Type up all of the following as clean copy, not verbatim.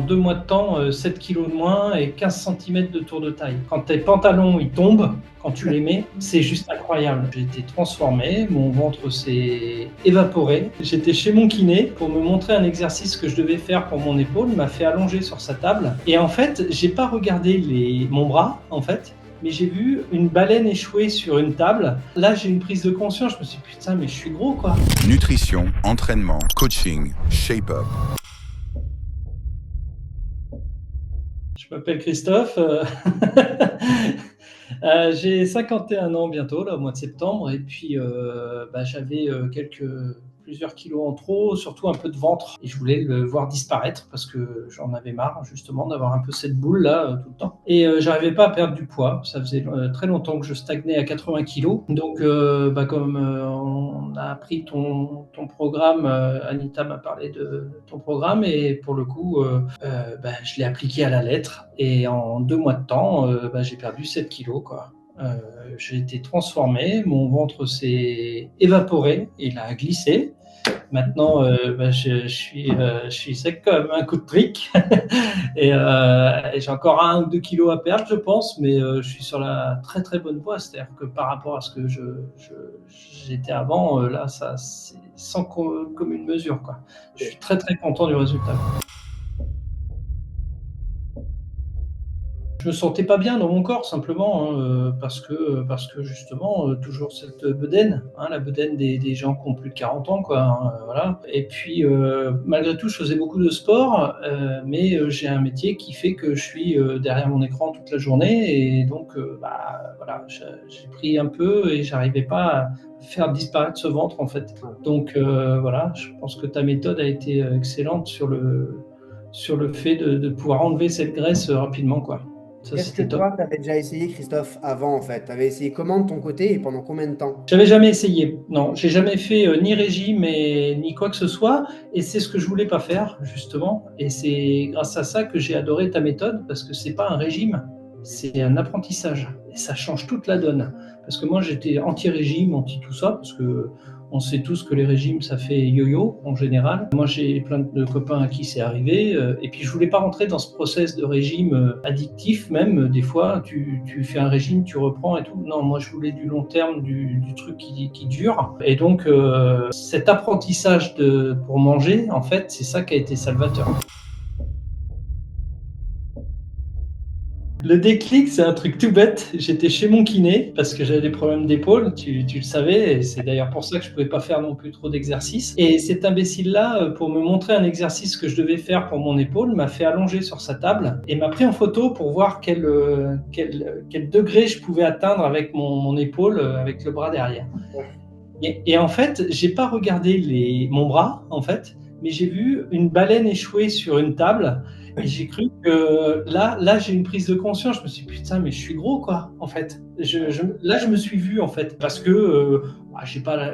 2 mois de temps 7 kilos de moins et 15 centimètres de tour de taille. Quand tes pantalons ils tombent, quand tu les mets, c'est juste incroyable. J'ai été transformé, mon ventre s'est évaporé. J'étais chez mon kiné pour me montrer un exercice que je devais faire pour mon épaule. Il m'a fait allonger sur sa table. Et en fait, j'ai pas regardé mon bras, en fait, mais j'ai vu une baleine échouer sur une table. Là, j'ai une prise de conscience. Je me suis dit, putain, mais je suis gros, quoi. Nutrition, entraînement, coaching, shape-up. Je m'appelle Christophe. J'ai 51 ans bientôt, là, au mois de septembre, et puis j'avais plusieurs kilos en trop, surtout un peu de ventre, et je voulais le voir disparaître parce que j'en avais marre justement d'avoir un peu cette boule là tout le temps. Et j'arrivais pas à perdre du poids, ça faisait très longtemps que je stagnais à 80 kilos. Donc comme on a appris ton programme, Anita m'a parlé de ton programme, et pour le coup je l'ai appliqué à la lettre, et en 2 mois de temps j'ai perdu 7 kilos quoi. J'ai été transformé, mon ventre s'est évaporé, il a glissé. Maintenant, je suis sec comme un coup de trick et j'ai encore 1 ou 2 kilos à perdre, je pense, mais je suis sur la très très bonne voie. C'est-à-dire que par rapport à ce que j'étais avant, là, ça c'est sans commune mesure, quoi. Je suis très très content du résultat. Je me sentais pas bien dans mon corps simplement, parce que justement, toujours cette bedaine, hein, la bedaine des gens qui ont plus de 40 ans quoi, hein, voilà. Et puis, malgré tout, je faisais beaucoup de sport, mais j'ai un métier qui fait que je suis derrière mon écran toute la journée, et donc voilà, j'ai pris un peu et j'arrivais pas à faire disparaître ce ventre en fait. Donc voilà, je pense que ta méthode a été excellente sur le fait de pouvoir enlever cette graisse rapidement quoi. Ça, Qu'est-ce que c'était top. toi, tu avais déjà essayé, Christophe, avant, en fait? Tu avais essayé comment de ton côté et pendant combien de temps? J'avais jamais essayé. Non, j'ai jamais fait ni régime ni quoi que ce soit. Et c'est ce que je voulais pas faire, justement. Et c'est grâce à ça que j'ai adoré ta méthode, parce que c'est pas un régime, c'est un apprentissage. Et ça change toute la donne. Parce que moi, j'étais anti-régime, anti tout ça, parce que on sait tous que les régimes, ça fait yo-yo en général. Moi, j'ai plein de copains à qui c'est arrivé. Et puis, je voulais pas rentrer dans ce process de régime addictif, même. Des fois, tu fais un régime, tu reprends et tout. Non, moi, je voulais du long terme, du truc qui dure. Et donc, cet apprentissage pour manger, en fait, c'est ça qui a été salvateur. Le déclic, c'est un truc tout bête. J'étais chez mon kiné parce que j'avais des problèmes d'épaule, tu le savais, et c'est d'ailleurs pour ça que je pouvais pas faire non plus trop d'exercices. Et cet imbécile-là, pour me montrer un exercice que je devais faire pour mon épaule, m'a fait allonger sur sa table et m'a pris en photo pour voir quel degré je pouvais atteindre avec mon épaule, avec le bras derrière. Et en fait, j'ai pas regardé mon bras, en fait, mais j'ai vu une baleine échouer sur une table, et j'ai cru que là, j'ai une prise de conscience. Je me suis dit, putain, mais je suis gros, quoi, en fait. Là, je me suis vu, en fait, parce que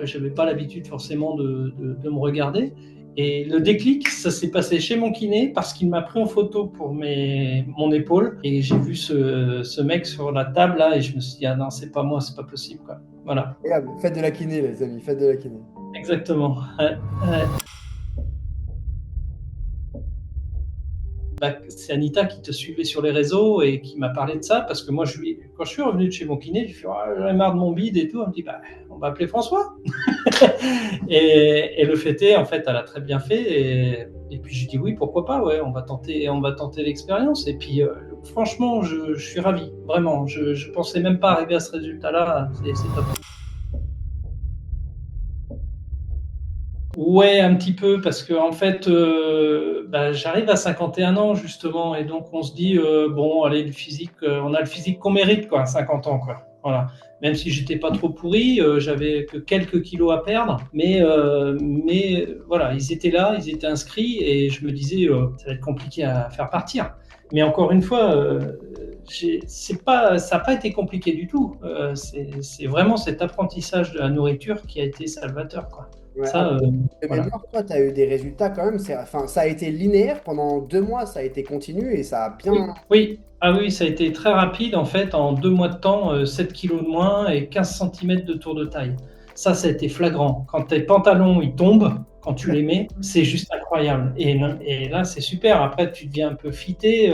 j'avais pas l'habitude forcément de me regarder. Et le déclic, ça s'est passé chez mon kiné parce qu'il m'a pris en photo pour mon épaule, et j'ai vu ce mec sur la table là, et je me suis dit, ah non, c'est pas moi, c'est pas possible, quoi. Voilà. Regarde, faites de la kiné, les amis, faites de la kiné. Exactement. Ouais. C'est Anita qui te suivait sur les réseaux et qui m'a parlé de ça, parce que moi, quand je suis revenu de chez mon kiné, j'ai fait j'en ai marre de mon bide et tout. Elle me dit on va appeler François. et le fait est, en fait, elle a très bien fait. Et puis j'ai dit oui, pourquoi pas, ouais, on va tenter l'expérience. Et puis franchement, je suis ravi, vraiment. Je pensais même pas arriver à ce résultat-là. C'est top. Ouais, un petit peu, parce que en fait, j'arrive à 51 ans justement, et donc on se dit bon, allez, le physique, on a le physique qu'on mérite, quoi, à 50 ans, quoi. Voilà. Même si j'étais pas trop pourri, j'avais que quelques kilos à perdre, mais voilà, ils étaient là, ils étaient inscrits, et je me disais ça va être compliqué à faire partir. Mais encore une fois, ça n'a pas été compliqué du tout. C'est vraiment cet apprentissage de la nourriture qui a été salvateur, quoi. Ouais, Ça, de voilà. mémoire, toi, tu as eu des résultats quand même. Ça a été linéaire pendant 2 mois, ça a été continu et ça a bien. Oui. Ah oui, ça a été très rapide en fait. En 2 mois de temps, 7 kilos de moins et 15 centimètres de tour de taille. Ça a été flagrant. Quand tes pantalons, ils tombent, quand tu les mets, c'est juste incroyable. Et là, c'est super. Après, tu deviens un peu fité,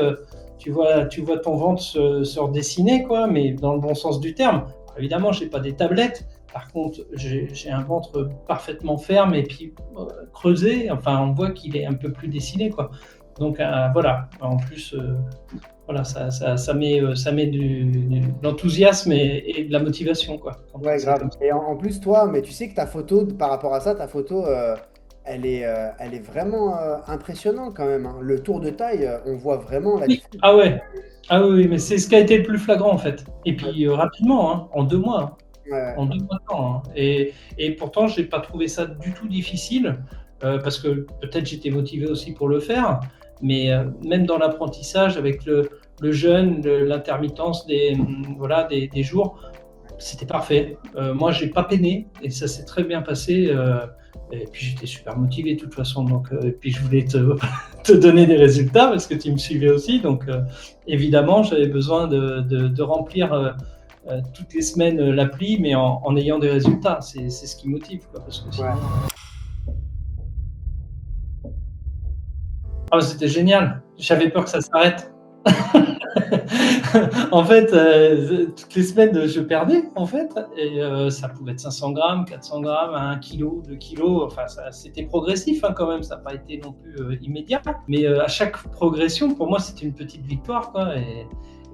tu vois ton ventre se redessiner, quoi, mais dans le bon sens du terme. Évidemment, j'ai pas des tablettes. Par contre, j'ai un ventre parfaitement ferme et puis creusé. Enfin, on voit qu'il est un peu plus dessiné, quoi. Donc voilà. En plus, voilà, ça met de l'enthousiasme et de la motivation, quoi. Ouais, grave. Et en plus, toi, mais tu sais que ta photo, par rapport à ça, ta photo, elle est vraiment impressionnante quand même, hein. Le tour de taille, on voit vraiment la Oui. différence. Ah ouais. Ah oui, mais c'est ce qui a été le plus flagrant en fait. Et puis rapidement, hein, en 2 mois. Hein. Ouais. En 2 mois de temps. Hein. Et pourtant, j'ai pas trouvé ça du tout difficile, parce que peut-être j'étais motivé aussi pour le faire, mais même dans l'apprentissage, avec le jeûne, l'intermittence voilà, des jours, c'était parfait. Moi, j'ai pas peiné et ça s'est très bien passé. Et puis j'étais super motivé de toute façon. Donc, et puis je voulais te donner des résultats parce que tu me suivais aussi. Donc, évidemment, j'avais besoin de remplir toutes les semaines l'appli, mais en ayant des résultats. C'est ce qui motive, quoi, parce que sinon... Ah, c'était génial. J'avais peur que ça s'arrête. En fait, toutes les semaines, je perdais, en fait, et ça pouvait être 500 grammes, 400 grammes, 1 kilo, 2 kilos. Enfin, c'était progressif, hein, quand même. Ça n'a pas été non plus immédiat. Mais à chaque progression, pour moi, c'était une petite victoire, quoi.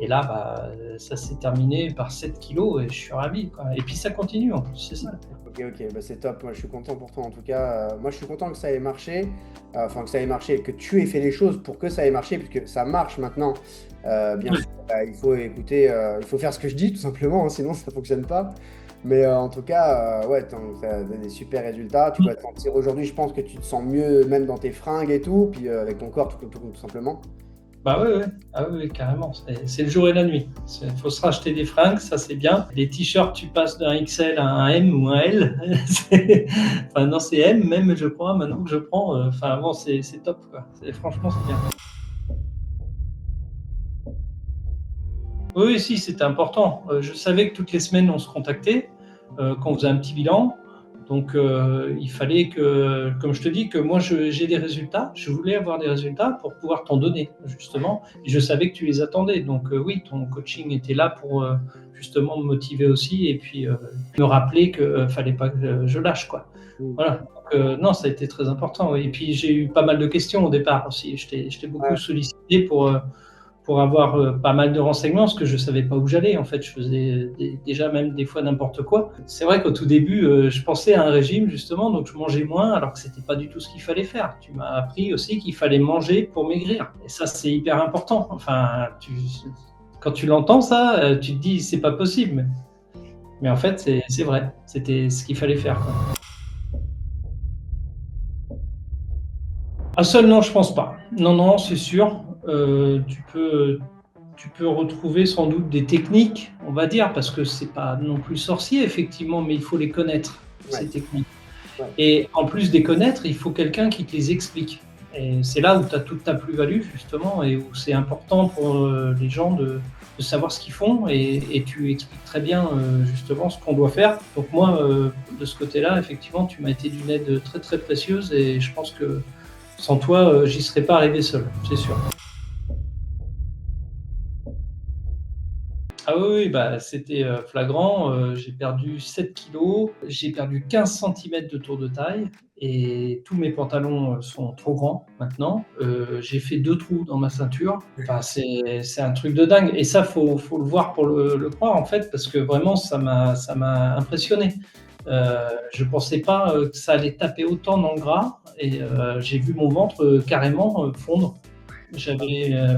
Et là, bah, ça s'est terminé par 7 kilos et je suis ravi, quoi. Et puis ça continue, en plus, c'est ça. Ok, bah c'est top. Moi, je suis content pour toi en tout cas. Moi, je suis content que ça ait marché. Enfin, que ça ait marché, que tu aies fait les choses pour que ça ait marché, puisque ça marche maintenant. Bien sûr, il faut écouter, il faut faire ce que je dis, tout simplement, hein, sinon ça ne fonctionne pas. Mais en tout cas, ouais, tu as des super résultats. Tu vas te sentir aujourd'hui, je pense que tu te sens mieux, même dans tes fringues et tout, puis avec ton corps, tout simplement. Bah ouais, ouais. Ah oui, carrément. C'est le jour et la nuit. Il faut se racheter des fringues, ça c'est bien. Les t-shirts, tu passes d'un XL à un M ou un L. Enfin non, c'est M même, je crois, maintenant que je prends. Enfin bon, c'est top, quoi. Franchement, c'est bien. Oui, si, c'était important. Je savais que toutes les semaines, on se contactait, qu'on faisait un petit bilan. Donc, il fallait que, comme je te dis, que moi, j'ai des résultats. Je voulais avoir des résultats pour pouvoir t'en donner, justement. Et je savais que tu les attendais. Donc, oui, ton coaching était là pour justement me motiver aussi et puis me rappeler qu'il ne fallait pas que je lâche, quoi. Voilà. Donc, non, ça a été très important. Oui. Et puis, j'ai eu pas mal de questions au départ aussi. Je t'ai beaucoup sollicité pour avoir pas mal de renseignements, parce que je ne savais pas où j'allais. En fait, je faisais déjà même des fois n'importe quoi. C'est vrai qu'au tout début, je pensais à un régime, justement, donc je mangeais moins, alors que ce n'était pas du tout ce qu'il fallait faire. Tu m'as appris aussi qu'il fallait manger pour maigrir. Et ça, c'est hyper important. Enfin, quand tu l'entends, ça, tu te dis, c'est pas possible. Mais en fait, c'est vrai. C'était ce qu'il fallait faire, quoi. Ah, seul, non, je pense pas. Non, non, c'est sûr. Tu peux retrouver sans doute des techniques, on va dire, parce que c'est pas non plus sorcier, effectivement, mais il faut les connaître, ces techniques. Ouais. Et en plus des connaître, il faut quelqu'un qui te les explique. Et c'est là où tu as toute ta plus-value, justement, et où c'est important pour les gens de savoir ce qu'ils font, et tu expliques très bien, justement, ce qu'on doit faire. Donc moi, de ce côté-là, effectivement, tu m'as été d'une aide très, très précieuse, et je pense que sans toi, j'y serais pas arrivé seul, c'est sûr. Ah oui, bah, c'était flagrant. J'ai perdu 7 kilos, j'ai perdu 15 cm de tour de taille et tous mes pantalons sont trop grands maintenant. J'ai fait 2 trous dans ma ceinture. Enfin, c'est un truc de dingue. Et ça, faut le voir pour le croire, en fait, parce que vraiment, ça m'a impressionné. Je ne pensais pas que ça allait taper autant dans le gras et j'ai vu mon ventre carrément fondre.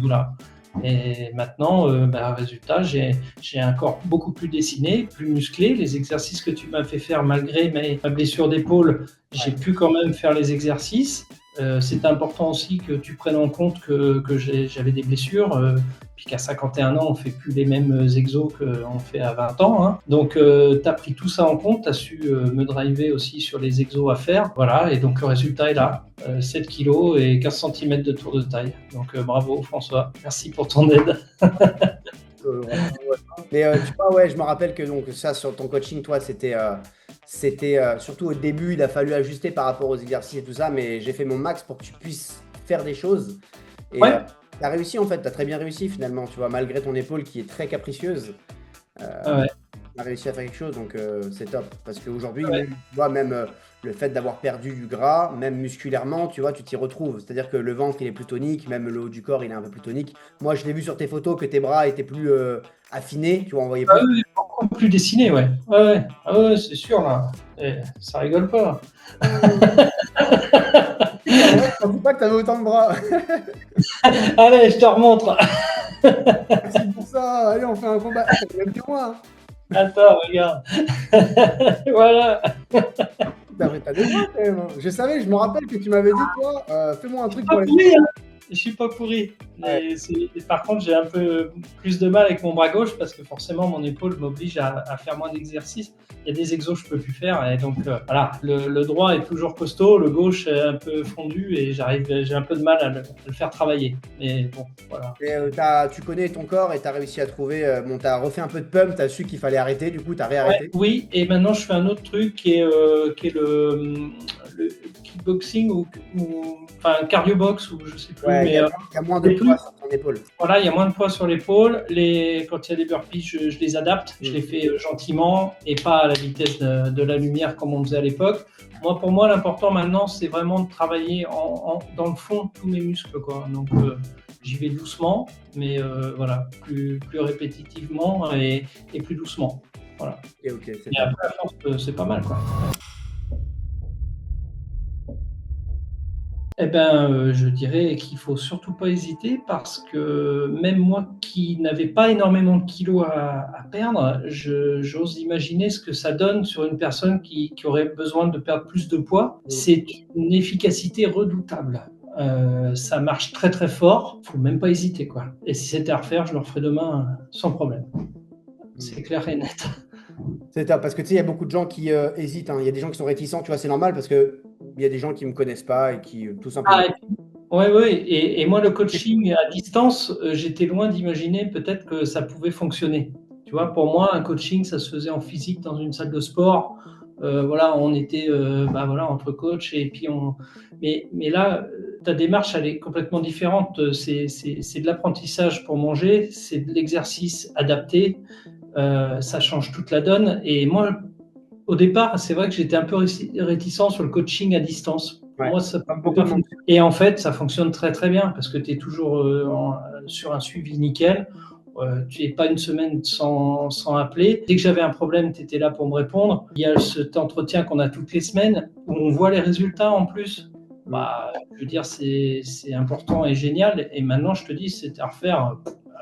Voilà. Et maintenant, résultat, j'ai un corps beaucoup plus dessiné, plus musclé. Les exercices que tu m'as fait faire, malgré ma blessure d'épaule, j'ai pu quand même faire les exercices. C'est important aussi que tu prennes en compte que j'avais des blessures, puis qu'à 51 ans, on ne fait plus les mêmes exos qu'on fait à 20 ans. Hein. Donc, tu as pris tout ça en compte, tu as su me driver aussi sur les exos à faire. Voilà, et donc le résultat est là, 7 kilos et 15 cm de tour de taille. Donc, bravo François, merci pour ton aide. Mais tu vois, ouais, je me rappelle que donc, ça, sur ton coaching, toi, c'était C'était surtout au début, il a fallu ajuster par rapport aux exercices et tout ça, mais j'ai fait mon max pour que tu puisses faire des choses. Et Ouais, tu as réussi en fait, tu as très bien réussi finalement, tu vois, malgré ton épaule qui est très capricieuse. ouais, On a réussi à faire quelque chose, donc c'est top. Parce qu'aujourd'hui, ouais. même, tu vois, même le fait d'avoir perdu du gras, même musculairement, tu vois, tu t'y retrouves. C'est-à-dire que le ventre, il est plus tonique, même le haut du corps, il est un peu plus tonique. Moi, je l'ai vu sur tes photos que tes bras étaient plus affinés, tu vois, on voyait Ah plus. oui, beaucoup plus dessiné, ouais. Ouais, ouais. Ah ouais, c'est sûr, là. Ça rigole pas. En vrai, je pensais pas que tu avais autant de bras. Allez, je te remontre. Merci pour ça. Allez, on fait un combat. Ah, t'as même que moi. Attends, regarde. Voilà. T'as des bras quand même, hein. Je savais, je me rappelle que tu m'avais dit, toi, fais-moi un truc Pas pour les. pourri, hein. Je suis pas pourri. Ouais. Par contre, j'ai un peu plus de mal avec mon bras gauche parce que forcément, mon épaule m'oblige à faire moins d'exercices. Il y a des exos que je peux plus faire. Et donc, voilà, le droit est toujours costaud, le gauche est un peu fondu et j'ai un peu de mal à le faire travailler. Mais bon, voilà. Et, tu connais ton corps et tu as réussi à trouver. Bon, tu as refait un peu de pump, tu as su qu'il fallait arrêter, du coup, tu as Ouais, réarrêté. oui, et maintenant je fais un autre truc qui est le kickboxing enfin cardio box ou je sais plus, Ouais, mais il y a moins de les poids trucs, sur ton épaule. voilà, il y a moins de poids sur l'épaule. Quand il y a des burpees, je les adapte, je Mm. les fais gentiment et pas à la vitesse de la lumière comme on faisait à l'époque. Pour moi, l'important maintenant, c'est vraiment de travailler dans le fond tous mes muscles, quoi. Donc, j'y vais doucement, mais voilà, plus répétitivement et plus doucement. Voilà. Ok, c'est Et top. après, à force, c'est pas mal, quoi. Eh ben, je dirais qu'il faut surtout pas hésiter parce que même moi qui n'avais pas énormément de kilos à perdre, j'ose imaginer ce que ça donne sur une personne qui aurait besoin de perdre plus de poids. Mm. C'est une efficacité redoutable. Ça marche très très fort, faut même pas hésiter, quoi. Et si c'était à refaire, je le referais demain sans problème. C'est clair et net. C'est top, parce que tu sais, il y a beaucoup de gens qui hésitent, hein. Il y a des gens qui sont réticents, tu vois, c'est normal parce que il y a des gens qui me connaissent pas et qui, tout simplement. Ah, ouais, ouais. Et moi, le coaching à distance, j'étais loin d'imaginer peut-être que ça pouvait fonctionner. Tu vois, pour moi, un coaching, ça se faisait en physique dans une salle de sport. Voilà, on était bah, voilà, entre coachs et puis on. Mais là, ta démarche, elle est complètement différente. C'est de l'apprentissage pour manger, c'est de l'exercice adapté. Ça change toute la donne. Et moi, au départ, c'est vrai que j'étais un peu réticent sur le coaching à distance. Pour Ouais, moi, ça comme peut beaucoup pas de monde. fonctionner. Et en fait, ça fonctionne très très bien parce que tu es toujours sur un suivi nickel. Tu n'es pas une semaine sans appeler. Dès que j'avais un problème, tu étais là pour me répondre. Il y a cet entretien qu'on a toutes les semaines où on voit les résultats en plus. Mm. Bah, je veux dire, c'est important et génial. Et maintenant, je te dis, c'est à refaire.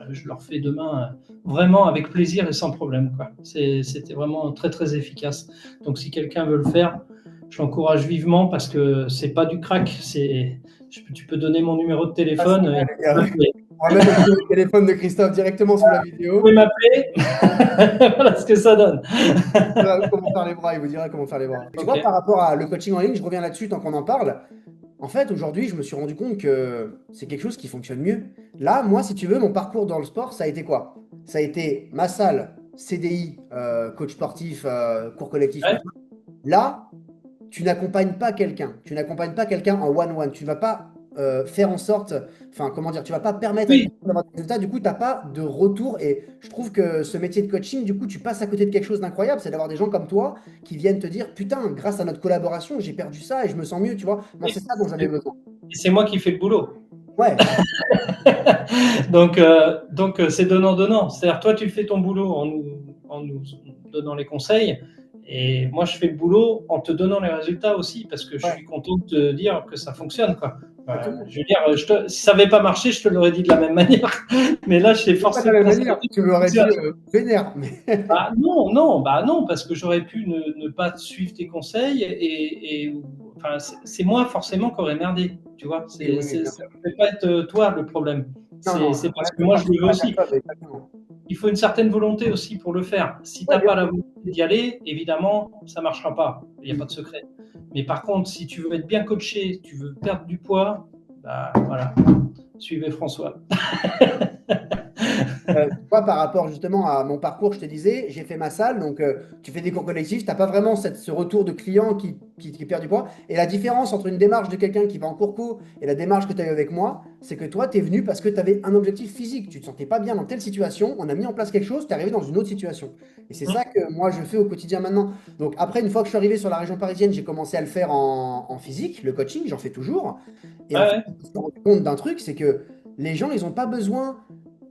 Je le refais demain vraiment avec plaisir et sans problème, quoi. C'était vraiment très très efficace. Donc si quelqu'un veut le faire, je l'encourage vivement parce que c'est pas du crack. Tu peux donner mon numéro de Ah, c'est téléphone. vrai, Et les gars. On va mettre le téléphone de Christophe directement sous la vous vidéo. pouvez m'appeler. Voilà ce que ça donne. Il dira comment faire les bras, il vous dira comment faire les bras. Tu Ok. vois, par rapport à le coaching en ligne, je reviens là-dessus tant qu'on en parle. En fait, aujourd'hui, je me suis rendu compte que c'est quelque chose qui fonctionne mieux. Là, moi, si tu veux, mon parcours dans le sport, ça a été quoi? Ça a été ma salle, CDI, coach sportif, cours collectif, Ouais. machin. Là, tu n'accompagnes pas quelqu'un. Tu n'accompagnes pas quelqu'un en one-one. Tu ne vas pas faire en sorte, enfin, comment dire, tu ne vas pas permettre à une Oui. personne d'avoir des résultats. Du coup, tu n'as pas de retour. Et je trouve que ce métier de coaching, du coup, tu passes à côté de quelque chose d'incroyable. C'est d'avoir des gens comme toi qui viennent te dire, putain, grâce à notre collaboration, j'ai perdu ça et je me sens mieux, tu vois. Moi, c'est ça dont j'avais besoin. Et c'est moi qui fais le boulot. Ouais, Donc c'est donnant-donnant. C'est-à-dire, toi, tu fais ton boulot en nous donnant les conseils. Et moi, je fais le boulot en te donnant les résultats aussi, parce que je ouais, suis content de te dire que ça fonctionne, quoi. exactement. Je veux dire, si ça n'avait pas marché, je te l'aurais dit de la même manière. Mais là, je t'ai C'est pas de forcé la de même constater manière. que Tu me ça l'aurais dit fonctionne. vénère. Mais... Bah non, parce que j'aurais pu ne pas suivre tes conseils enfin, c'est moi forcément qui aurais merdé, tu vois. Oui, oui, bien Ça sûr. ne peut pas être toi le problème. Non, non, C'est le parce problème que fait moi je partie le de veux la aussi. personne, exactement. Il faut une certaine volonté aussi pour le faire. Si tu Ouais, n'as bien pas la sûr. volonté d'y aller, évidemment, ça ne marchera pas. Il n'y a pas de secret. Mais par contre, si tu veux être bien coaché, tu veux perdre du poids, bah voilà, suivez François. Moi, par rapport justement à mon parcours, je te disais, j'ai fait ma salle, donc tu fais des cours collectifs, tu n'as pas vraiment ce retour de client qui perd du poids. Et la différence entre une démarche de quelqu'un qui va en cours co et la démarche que tu as eu avec moi, c'est que toi, tu es venu parce que tu avais un objectif physique. Tu ne te sentais pas bien dans telle situation, on a mis en place quelque chose, tu es arrivé dans une autre situation. Et c'est ça que moi, je fais au quotidien maintenant. Donc après, une fois que je suis arrivé sur la région parisienne, j'ai commencé à le faire en physique, le coaching, j'en fais toujours. Et Ouais, en fait, ouais, je me suis rendu compte d'un truc, c'est que les gens, ils n'ont pas besoin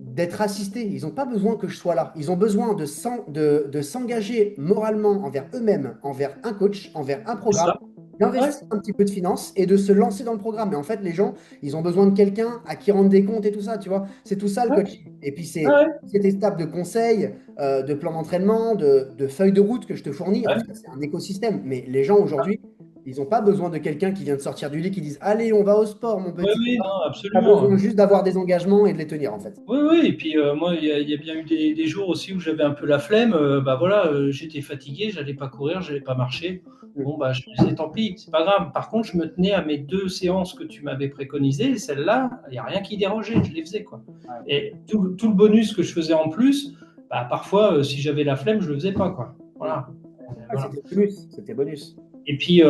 d'être assistés. Ils n'ont pas besoin que je sois là. Ils ont besoin de s'engager moralement envers eux-mêmes, envers un coach, envers un c'est programme, ça. Ouais, d'investir un petit peu de finances et de se lancer dans le programme. Mais en fait, les gens, ils ont besoin de quelqu'un à qui rendre des comptes et tout ça, tu vois. C'est tout ça le ouais, coaching. Et puis, c'est ouais, cette étape de conseils, de plan d'entraînement, de feuilles de route que je te fournis. En ouais. fait, c'est un écosystème. Mais les gens aujourd'hui, ils n'ont pas besoin de quelqu'un qui vient de sortir du lit qui dise allez, on va au sport, mon Oui, petit. oui, non, Pas absolument. besoin juste d'avoir des engagements et de les tenir, en fait. Oui, oui, et puis moi, il y a bien eu des jours aussi où j'avais un peu la flemme. Bah voilà, j'étais fatigué, j'allais pas courir, j'allais pas marcher. Mm. Bon, bah je me disais, tant pis, c'est pas grave. Par contre, je me tenais à mes 2 séances que tu m'avais préconisées. Et celles-là, il n'y a rien qui dérangeait, je les faisais, quoi. Ouais. Et tout le bonus que je faisais en plus, bah parfois, si j'avais la flemme, je le faisais pas, quoi. Mm. Voilà. Ah, Voilà. c'était bonus. C'était bonus. Et puis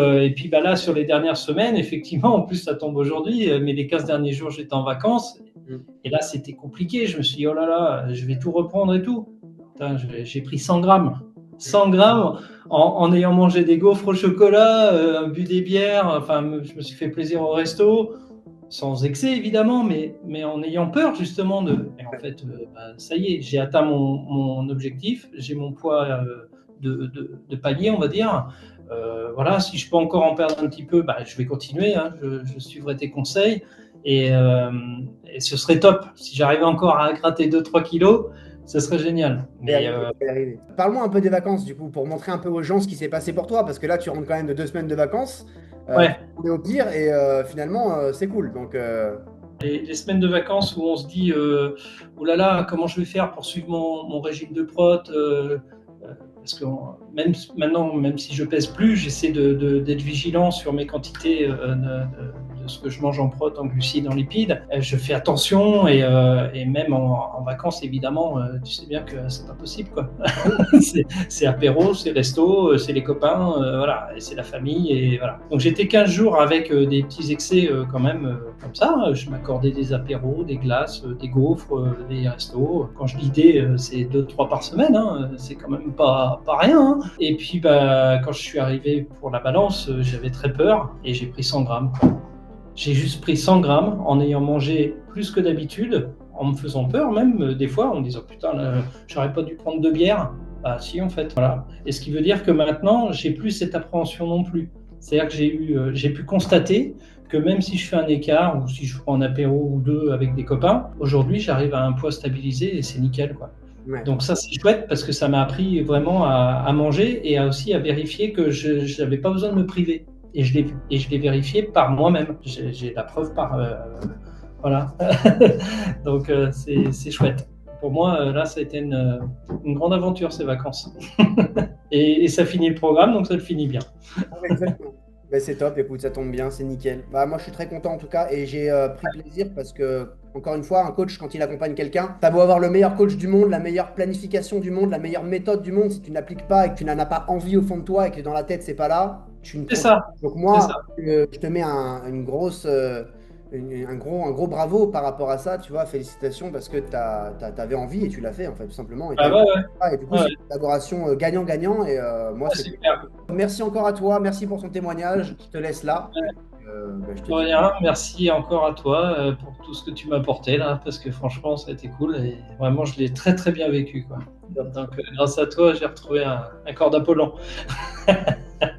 bah là, sur les dernières semaines, effectivement, en plus, ça tombe aujourd'hui, mais les 15 derniers jours, j'étais en vacances. Mm. Et là, c'était compliqué. Je me suis dit, oh là là, je vais tout reprendre et tout. Putain, j'ai pris 100 grammes. 100 grammes en ayant mangé des gaufres au chocolat, bu des bières. Enfin, je me suis fait plaisir au resto, sans excès évidemment, mais en ayant peur justement de. Et en fait, bah, ça y est, j'ai atteint mon objectif. J'ai mon poids de palier, on va dire. Voilà, si je peux encore en perdre un petit peu, bah, je vais continuer. Hein, je suivrai tes conseils. Et, euh, et ce serait top. Si j'arrivais encore à gratter 2-3 kilos, ce serait génial. Mais Parle-moi un peu des vacances, du coup, pour montrer un peu aux gens ce qui s'est passé pour toi, parce que là, tu rentres quand même de 2 semaines de vacances. Tu ouais, es au pire et finalement, c'est cool. Donc, les semaines de vacances où on se dit oh là là, comment je vais faire pour suivre mon régime de prot parce que même maintenant, même si je pèse plus, j'essaie d'être vigilant sur mes quantités de ce que je mange en prot, en glucides, en lipides. Je fais attention et même en vacances, évidemment, tu sais bien que c'est pas possible, quoi. C'est apéro, c'est resto, c'est les copains, voilà, et c'est la famille, et voilà. Donc j'étais 15 jours avec des petits excès quand même comme ça. Je m'accordais des apéros, des glaces, des gaufres, des restos. Quand je dis des, c'est 2-3 par semaine, hein. C'est quand même pas rien. Hein. Et puis bah, quand je suis arrivé pour la balance, j'avais très peur et j'ai pris 100 grammes. J'ai juste pris 100 grammes en ayant mangé plus que d'habitude, en me faisant peur même, des fois, en me disant putain, j'aurais pas dû prendre 2 bières. Bah si, en fait, voilà. Et ce qui veut dire que maintenant, j'ai plus cette appréhension non plus. C'est-à-dire que j'ai pu constater que même si je fais un écart ou si je prends un apéro ou deux avec des copains, aujourd'hui, j'arrive à un poids stabilisé et c'est nickel, quoi. ouais. Donc ça, c'est chouette parce que ça m'a appris vraiment à manger et aussi à vérifier que je n'avais pas besoin de me priver. Et je l'ai vérifié par moi-même. J'ai la preuve par... voilà. Donc c'est chouette. Pour moi, là, ça a été une grande aventure, ces vacances. et ça finit le programme, donc ça le finit bien. Exactement. Ben, c'est top, écoute, ça tombe bien, c'est nickel. Bah, moi, je suis très content en tout cas et j'ai pris plaisir parce que, encore une fois, un coach, quand il accompagne quelqu'un, t'as beau avoir le meilleur coach du monde, la meilleure planification du monde, la meilleure méthode du monde, si tu n'appliques pas et que tu n'en as pas envie au fond de toi et que dans la tête, c'est pas là, tu ne C'est progresses ça. pas. Donc, C'est moi, ça. je te mets une grosse. Un gros bravo par rapport à ça, tu vois, félicitations parce que t'avais envie et tu l'as fait en fait, tout simplement. Et, Ah ouais, ouais. et du coup, Ouais, c'est ouais. une collaboration gagnant-gagnant et moi, Ah, c'est. super. Merci encore à toi, merci pour ton témoignage. Je te laisse là. Je te De dis rien, merci encore à toi pour tout ce que tu m'as apporté là, parce que franchement, ça a été cool et vraiment, je l'ai très très bien vécu, quoi. Donc, grâce à toi, j'ai retrouvé un corps d'Apollon.